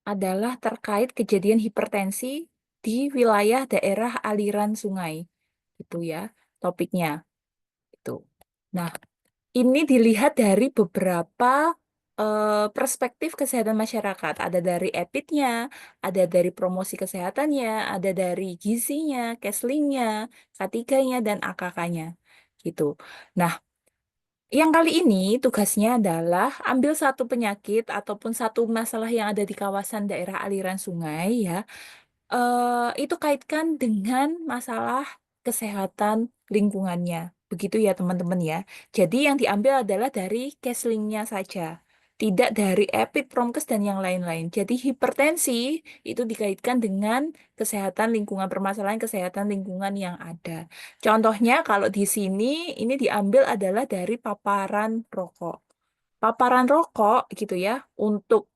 adalah terkait kejadian hipertensi di wilayah daerah aliran sungai. Itu ya, topiknya. Itu. Nah, ini dilihat dari beberapa perspektif kesehatan masyarakat. Ada dari EPID-nya, ada dari promosi kesehatannya, ada dari gizinya, Keslingnya, K3-nya, dan AKK-nya. Gitu. Nah, yang kali ini tugasnya adalah ambil satu penyakit ataupun satu masalah yang ada di kawasan daerah aliran sungai ya, itu kaitkan dengan masalah kesehatan lingkungannya. Begitu ya teman-teman ya. Jadi yang diambil adalah dari Keslingnya saja. Tidak dari EPID, Promkes, dan yang lain-lain. Jadi hipertensi itu dikaitkan dengan kesehatan lingkungan, permasalahan kesehatan lingkungan yang ada. Contohnya kalau di sini, ini diambil adalah dari paparan rokok. Paparan rokok gitu ya, untuk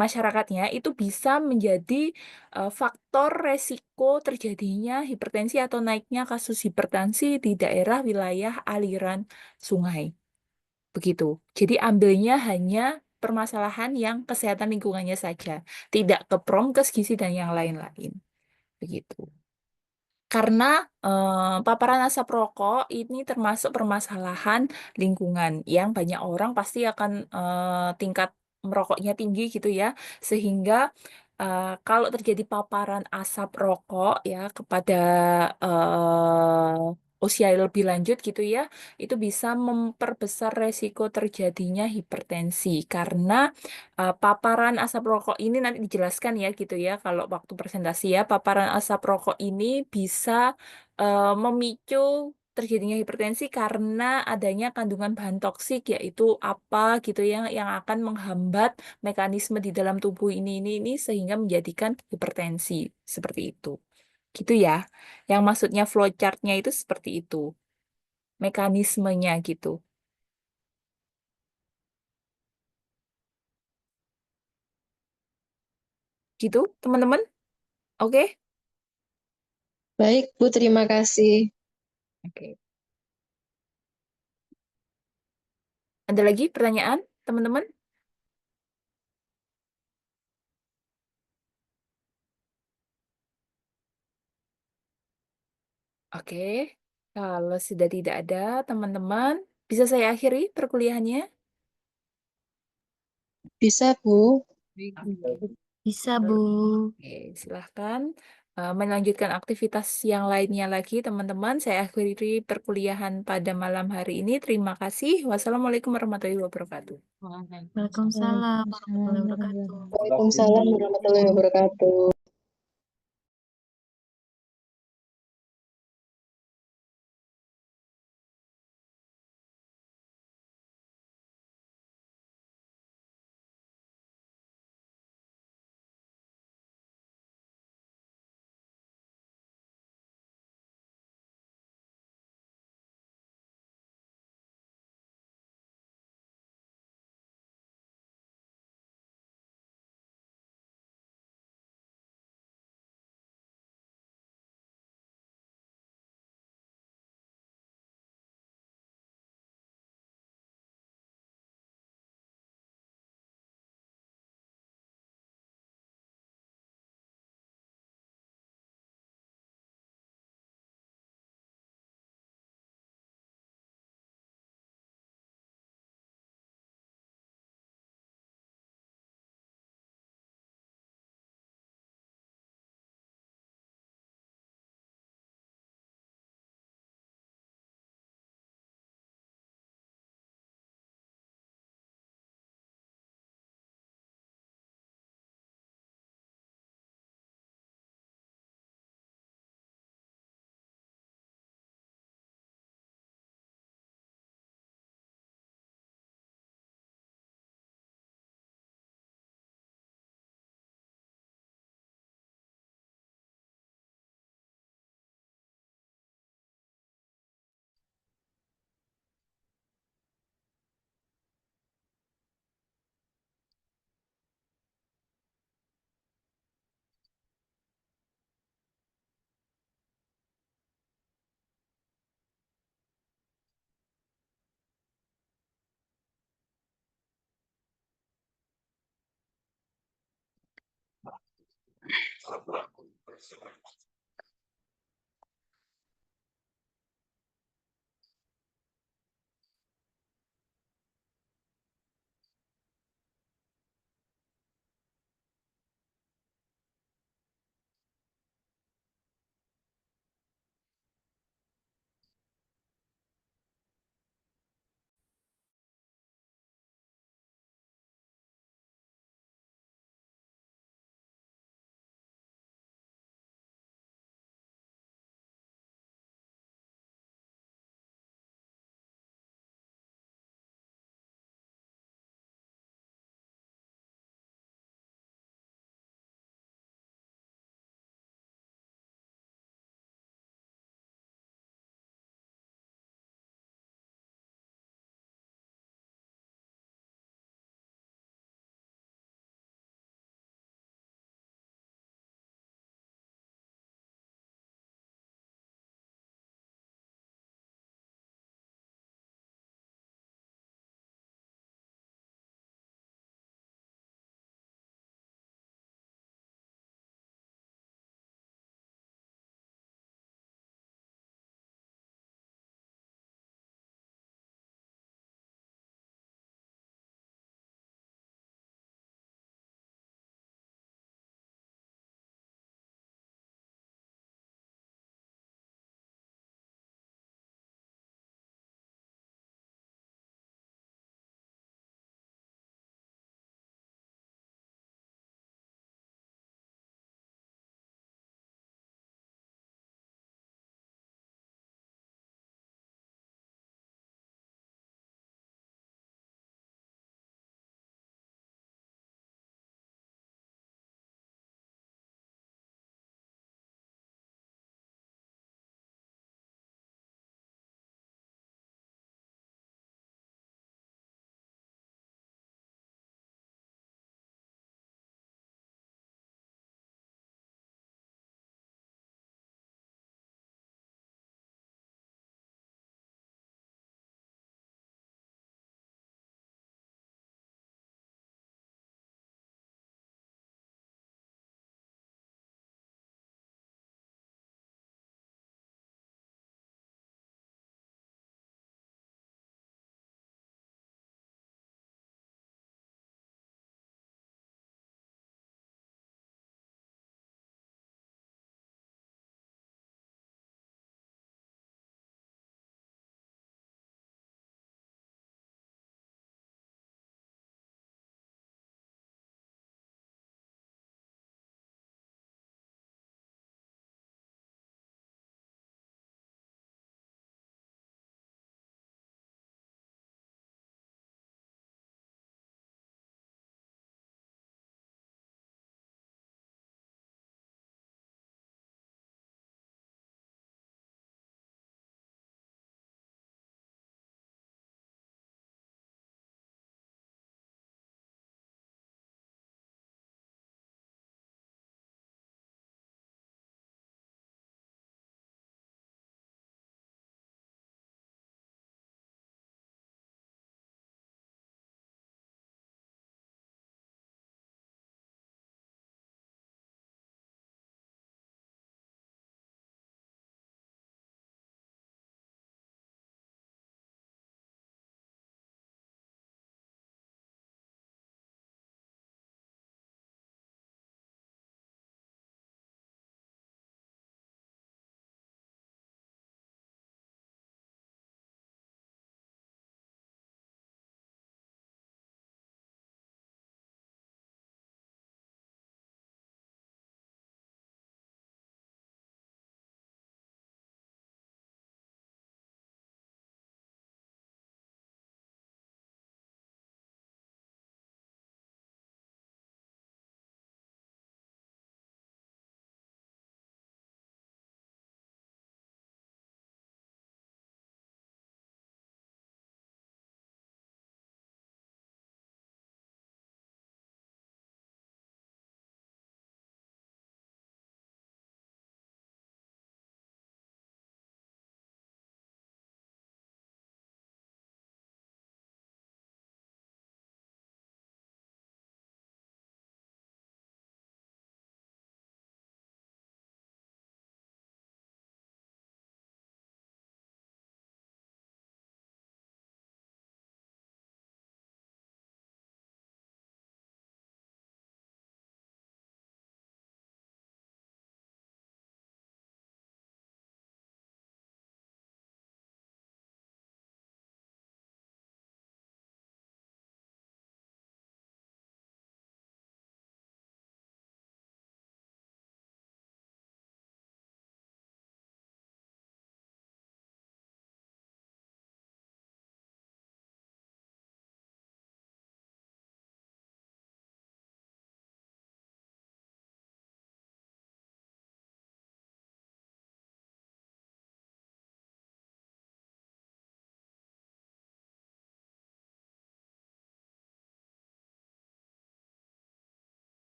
masyarakatnya itu bisa menjadi faktor resiko terjadinya hipertensi atau naiknya kasus hipertensi di daerah wilayah aliran sungai. Begitu. Jadi ambilnya hanya permasalahan yang kesehatan lingkungannya saja, tidak ke Promkes, gizi, dan yang lain-lain. Begitu. Karena paparan asap rokok ini termasuk permasalahan lingkungan yang banyak orang pasti akan tingkat merokoknya tinggi gitu ya, sehingga kalau terjadi paparan asap rokok ya kepada usia lebih lanjut gitu ya, itu bisa memperbesar resiko terjadinya hipertensi karena paparan asap rokok ini nanti dijelaskan ya gitu ya kalau waktu presentasi ya, paparan asap rokok ini bisa memicu terjadinya hipertensi karena adanya kandungan bahan toksik yaitu apa gitu ya yang akan menghambat mekanisme di dalam tubuh ini sehingga menjadikan hipertensi seperti itu. Gitu ya. Yang maksudnya flowchart-nya itu seperti itu. Mekanismenya gitu. Gitu, teman-teman? Oke? Baik, Bu, terima kasih. Oke. Ada lagi pertanyaan, teman-teman? Oke. Kalau sudah tidak ada, teman-teman, bisa saya akhiri perkuliahannya? Bisa, Bu. Oke. Bisa, Bu. Oke, silahkan melanjutkan aktivitas yang lainnya lagi, teman-teman. Saya akhiri perkuliahan pada malam hari ini. Terima kasih. Wassalamualaikum warahmatullahi wabarakatuh. Waalaikumsalam warahmatullahi wabarakatuh. Waalaikumsalam warahmatullahi wabarakatuh.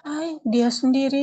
Hai, dia sendiri.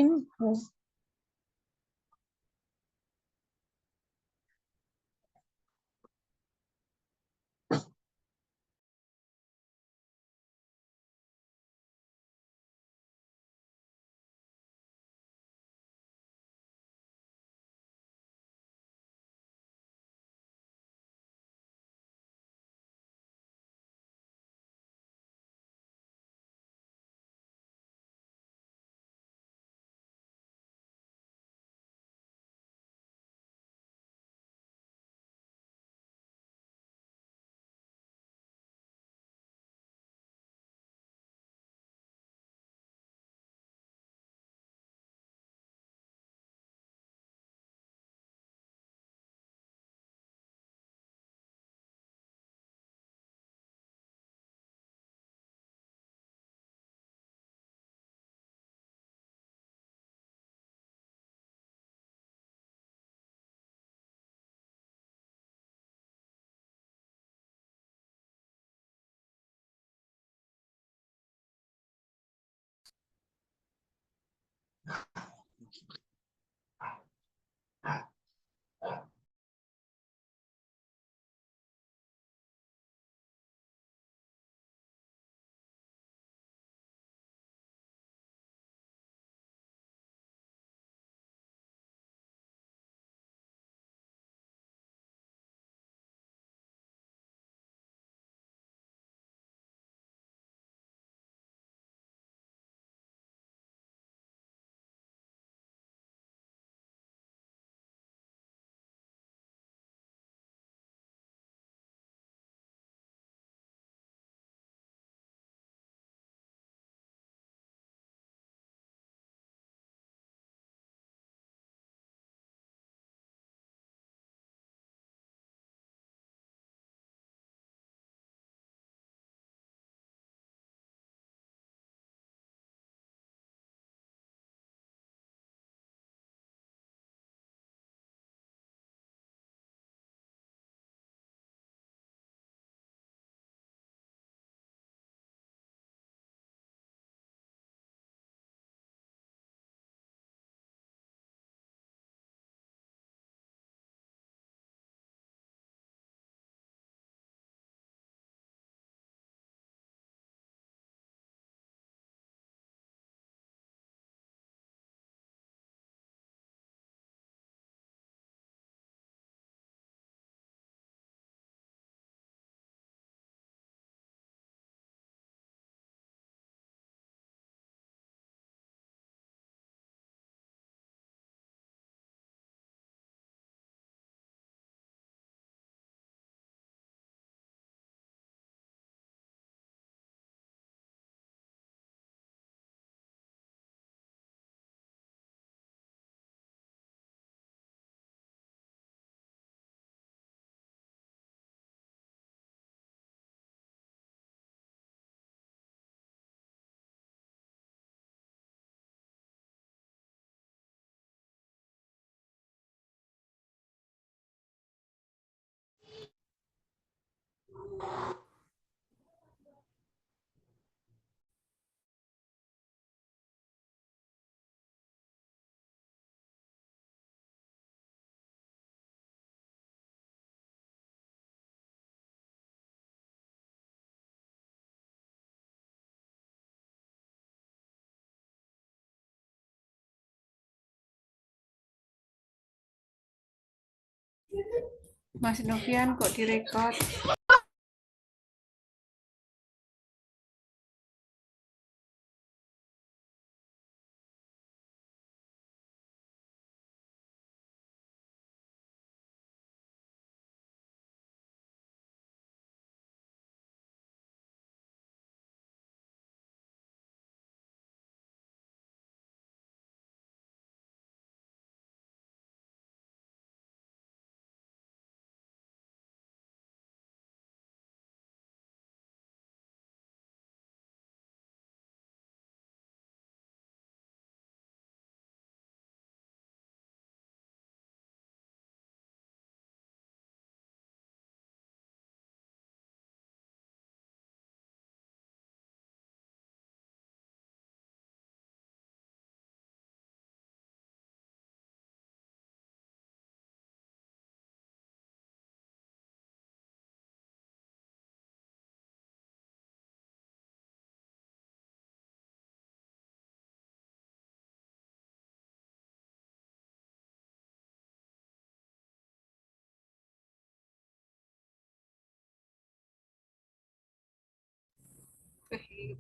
Mas Novian kok direkod?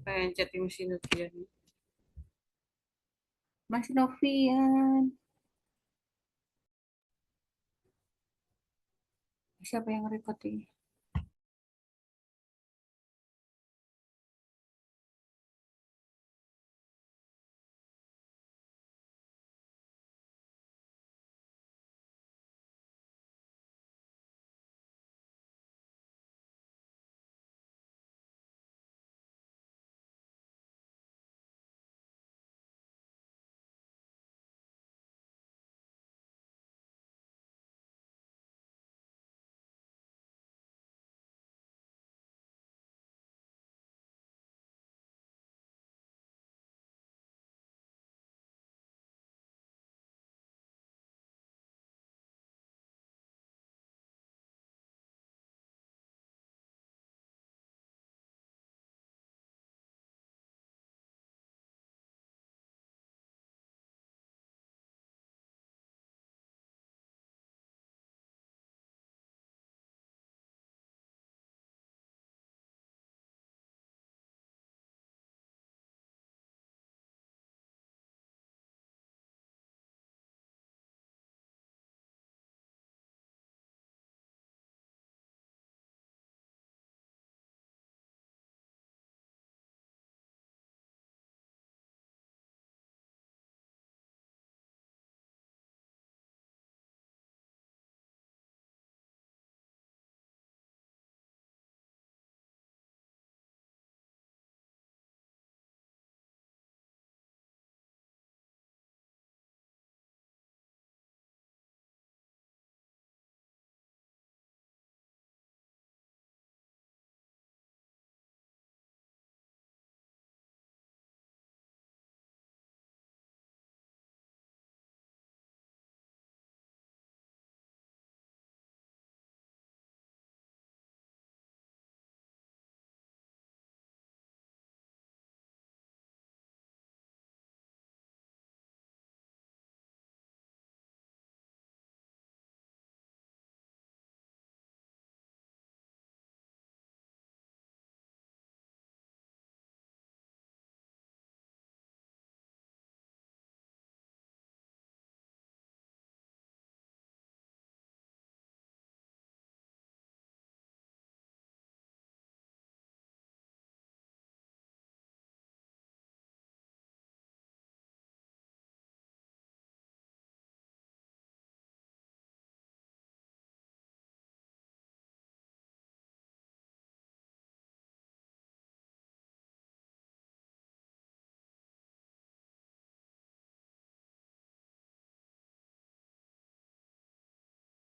Pencet di mesin Novian. Mas Novian. Siapa yang record ini?